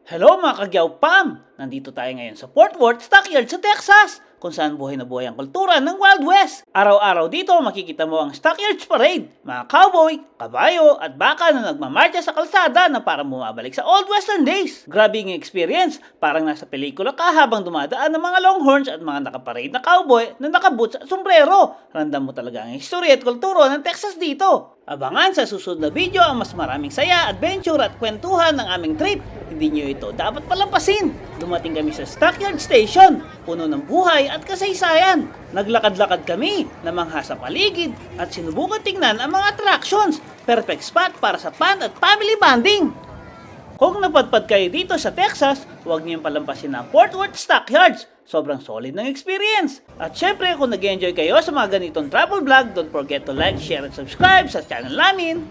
Hello mga kagyaw Pam! Nandito tayo ngayon sa Fort Worth Stockyards sa Texas, kung saan buhay na buhay ang kultura ng Wild West. Araw-araw dito makikita mo ang Stockyards Parade, mga cowboy, kabayo at baka na nagmamarcha sa kalsada na parang bumabalik sa old western days. Grabe yung experience, parang nasa pelikula ka habang dumadaan ng mga longhorns at mga nakaparade na cowboy na nakaboots at sombrero. Ramdam mo talaga ang history at kultura ng Texas dito. Abangan sa susunod na video ang mas maraming saya, adventure at kwentuhan ng aming trip. Hindi nyo ito dapat palampasin. Dumating kami sa Stockyard Station, puno ng buhay at kasaysayan. Naglakad-lakad kami, namangha sa paligid at sinubukan tingnan ang mga attractions. Perfect spot para sa fun at family bonding. Kung napadpad kayo dito sa Texas, huwag niyong palampasin ang Fort Worth Stockyards. Sobrang solid ng experience. At syempre, kung nag-enjoy kayo sa mga ganitong travel vlog, don't forget to like, share, and subscribe sa channel namin.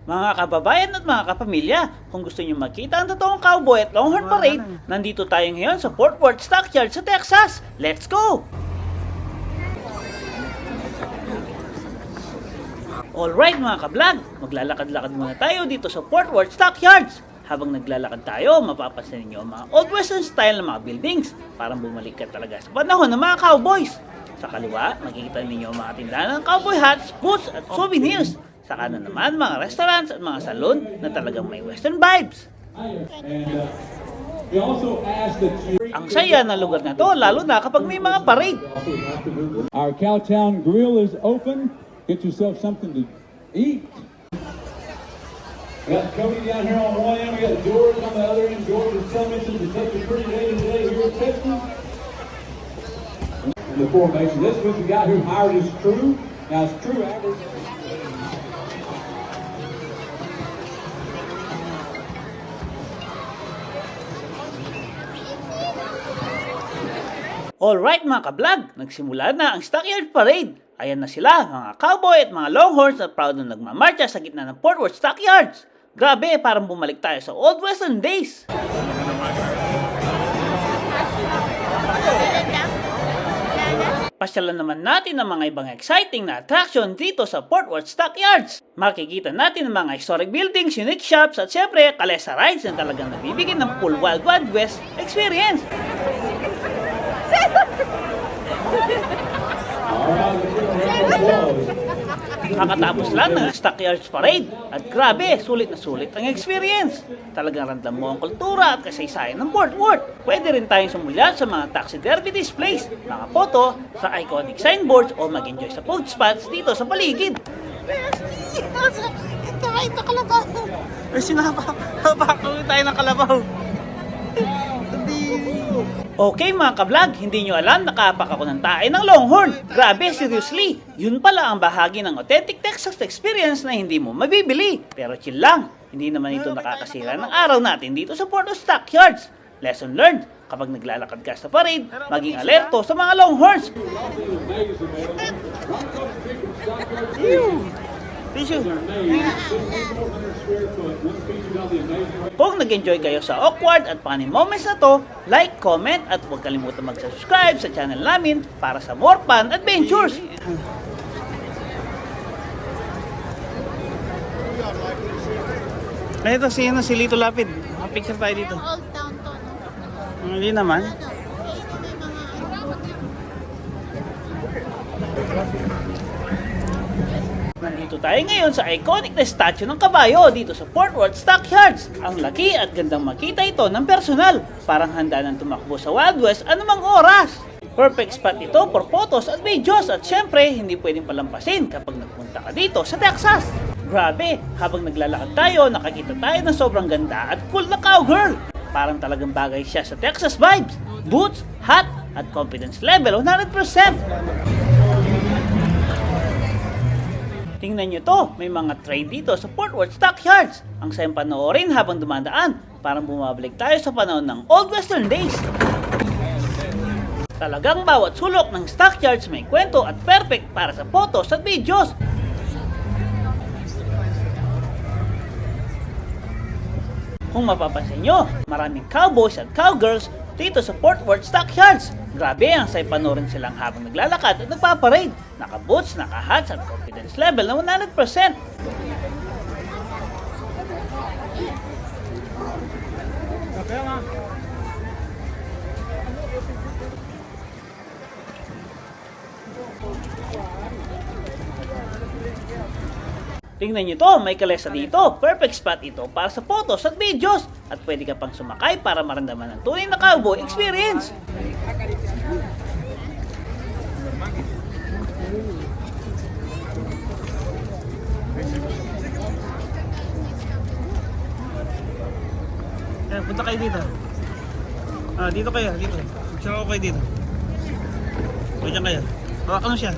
Mga kababayan at mga kapamilya, kung gusto niyo makita ang totoong cowboy at longhorn parade, nandito tayo ngayon sa Fort Worth Stockyards sa Texas. Let's go! Alright mga kablog, maglalakad-lakad muna tayo dito sa Fort Worth Stockyards. Habang naglalakad tayo, mapapansin niyo ang mga old western style ng mga buildings. Parang bumalik ka talaga sa panahon ng mga cowboys. Sa kaliwa, makikita ninyo ang mga tindahan ng cowboy hats, boots at souvenirs. Sa kanan naman, mga restaurants at mga salon na talagang may western vibes. Ang saya ng lugar na to, lalo na kapag may mga parade. Our Cowtown Grill is open. Get yourself something to eat. We got Cody down here on one end, we got George on the other end. George is telling us to take a pretty day today here at Texas. And the formation. This was the guy who hired his crew. Now his crew average. Alright mga kablog, nagsimula na ang Stockyard Parade. Ayan na sila, mga cowboy at mga longhorns na proud na nagmamarcha sa gitna ng Fort Worth Stockyards. Grabe, parang bumalik tayo sa old western days. Pasyalan naman natin ang mga ibang exciting na attraction dito sa Fort Worth Stockyards. Makikita natin ang mga historic buildings, unique shops at syempre kalesa rides na talagang nagbibigay ng full Wild West experience. Kakatapos lang ng Stockyards Parade at grabe, sulit na sulit ang experience. Talagang ramdam mo ang kultura at kasaysayan ng Fort Worth. Pwede rin tayong sumulat sa mga taxidermy displays, mga photo, sa iconic signboards o mag-enjoy sa food spots dito sa paligid. Tayo na kalabaw. Ay, sinabak tayo ng kalabaw. Okay mga kablog, hindi nyo alam, nakapak ako ng tae ng longhorn. Grabe, seriously, yun pala ang bahagi ng authentic Texas experience na hindi mo mabibili. Pero chill lang, hindi naman ito nakakasira ng araw natin dito sa Fort Worth Stockyards. Lesson learned, kapag naglalakad ka sa parade, maging alerto sa mga longhorns. Kung nag-enjoy kayo sa awkward at funny moments na to, like, comment at huwag kalimutan mag-subscribe sa channel namin para sa more fun adventures. Ito si Lito Lapid. Picture tayo dito. Old town to, no? Hindi naman. Nandito tayo ngayon sa iconic na statue ng kabayo dito sa Fort Worth Stockyards. Ang laki at gandang makita ito ng personal. Parang handa nang tumakbo sa Wild West anumang oras. Perfect spot ito for photos at videos at syempre hindi pwedeng palampasin kapag nagpunta ka dito sa Texas. Grabe, habang naglalakad tayo nakakita tayo ng sobrang ganda at cool na cowgirl. Parang talagang bagay siya sa Texas vibes. Boots, hat at confidence level 100%. Tingnan nyo to, may mga train dito sa Fort Worth Stockyards. Ang sayang panoorin habang dumadaan, parang bumabalik tayo sa panahon ng old western days. Talagang bawat sulok ng Stockyards may kwento at perfect para sa photos at videos. Kung mapapansin nyo, maraming cowboys at cowgirls dito sa Fort Worth Stockyards. Grabe, ang say panoorin silang habang naglalakad at nagpaparade. Naka-boots, naka-hats at confidence level na 100%. Tingnan nyo to, may kalesa dito. Perfect spot ito para sa photos at videos. At pwede ka pang sumakay para maramdaman ang tunay na cowboy experience. Punta kayo dito. Dito kayo, dito. Picture ako kayo dito. Diyan kayo. Ano siya?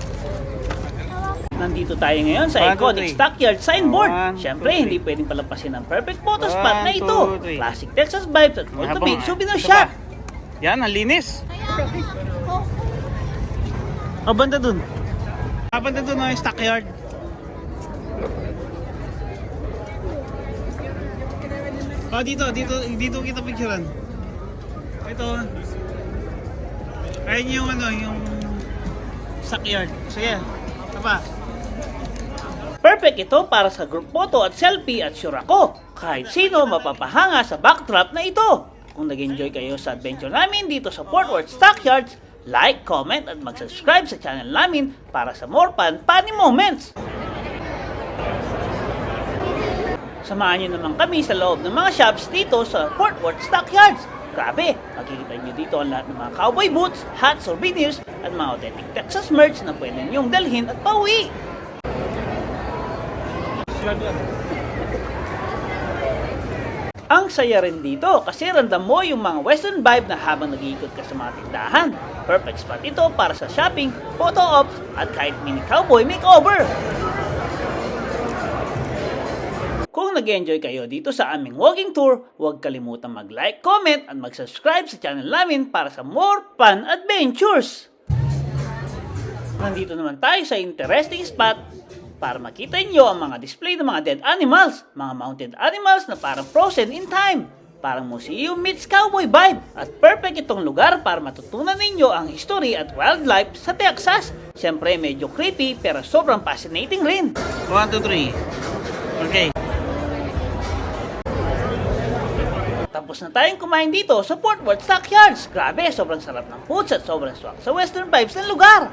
Nandito tayo ngayon sa 1, 2, iconic 3. Stockyard signboard. 1, 2, Siyempre, 3. hindi pwedeng palampasin ang perfect photo spot 1, na ito. 2, 3. Classic Texas vibes at ultimate souvenir shot. Yan, ang linis. Banda dun. Banda dun ang Stockyard. Dito kita picturean. Ito. Ayun yung yung Stockyard. Sige. Pa. Perfect ito para sa group photo at selfie at sure ako, kahit sino mapapahanga sa backdrop na ito. Kung nag-enjoy kayo sa adventure namin dito sa Fort Worth Stockyards, like, comment at mag-subscribe sa channel namin para sa more funny moments. Samahan nyo naman kami sa loob ng mga shops dito sa Fort Worth Stockyards. Grabe, makikita nyo dito ang lahat ng mga cowboy boots, hats, souvenirs, at mga authentic Texas merch na pwede nyong dalhin at pauwi. Ang saya rin dito kasi ramdam mo yung mga western vibe na habang nag-iikot ka sa mga tindahan. Perfect spot ito para sa shopping, photo ops, at kahit mini cowboy makeover. Kung nag-enjoy kayo dito sa aming walking tour, huwag kalimutang mag-like, comment, at mag-subscribe sa channel namin para sa more fun adventures. Nandito naman tayo sa interesting spot para makita nyo ang mga display ng mga dead animals, mga mounted animals na parang frozen in time. Parang museum meets cowboy vibe at perfect itong lugar para matutunan ninyo ang history at wildlife sa Texas. Siyempre medyo creepy pero sobrang fascinating rin. 1, 2, 3. Okay. Tapos na tayong kumain dito sa Fort Worth Stockyards. Grabe, sobrang sarap ng foods at sobrang swak sa western vibes ng lugar.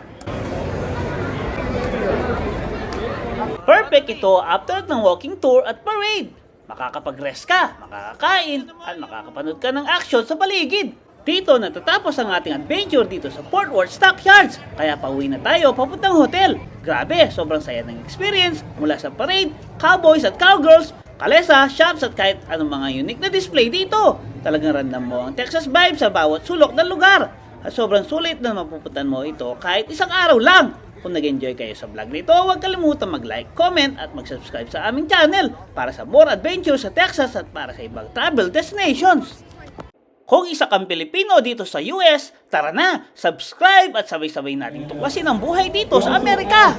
Perfect ito after ng walking tour at parade. Makakapag-rest ka, makakakain, at makakapanood ka ng action sa paligid. Dito natatapos ang ating adventure dito sa Fort Worth Stockyards. Kaya pauwi na tayo papuntang hotel. Grabe, sobrang saya ng experience mula sa parade, cowboys at cowgirls, kalesa, shops at kahit anong mga unique na display dito. Talagang random mo ang Texas vibe sa bawat sulok ng lugar. At sobrang sulit na mapupuntan mo ito kahit isang araw lang. Kung nag-enjoy kayo sa vlog nito, huwag kalimutan mag-like, comment at mag-subscribe sa aming channel para sa more adventures sa Texas at para sa ibang travel destinations. Kung isa kang Pilipino dito sa US, tara na, subscribe at sabay-sabay natin tuklasin ang buhay dito sa Amerika.